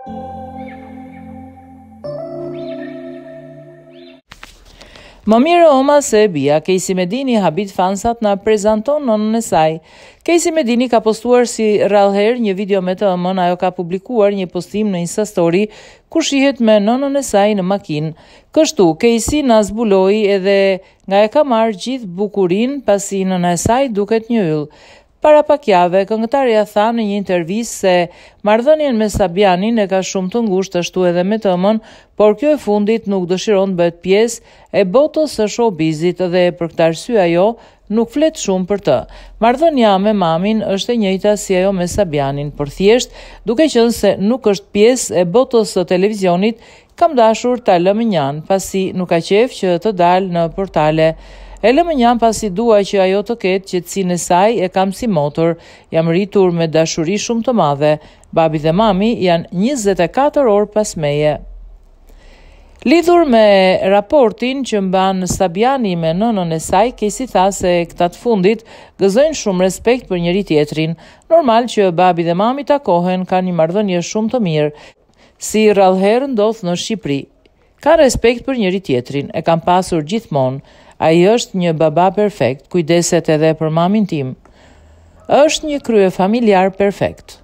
Më mirë Oma se Bia, Casey Medini habit fansat na prezanton nonën e saj. Casey Medini ka postuar si rrallëherë një video me të ëmën, ajo ka publikuar një postim në Insta Story ku shihet me nonën e saj në makinë. Kështu, Casey na zbuloi edhe nga e ka marrë gjithë bukurinë pasi nëna e saj duket një yll. Para pak jave, këngëtarja tha në një intervistë se marrëdhënien me Sabianin e ka shumë të ngushtë, ashtu edhe me të ëmën, por kjo e fundit nuk dëshiron të bëhet pjesë e botës së showbizit dhe për këtë arsye ajo nuk flet shumë për të. Marrëdhënia me mamin është e njëjta si ajo me Sabianin, por thjesht, duke qenë se nuk është pjesë e botës së televizionit, kam dashur ta lëmë njan, pasi nuk ka qejf që të dalë në portale. E lëmë njan pasi dua që ajo të ketë qetësinë e saj, e kam si motor, jam rritur me dashuri shumë të madhe, babi dhe mami janë 24 orë pas meje. Lidhur me raportin që mban Sabiani me nënën e saj, Casey tha se këta të fundit gëzojnë shumë respekt për njëri tjetrin. Normal që babi dhe mami takohen, kanë një marrëdhënie shumë të mirë, si rrallëherë ndodh në Shqipëri. Ka respekt për njëri tjetrin, e kam pasur gjithmonë. Ai është një baba perfekt, kujdeset edhe për mamin tim. Është një krye familjar perfekt.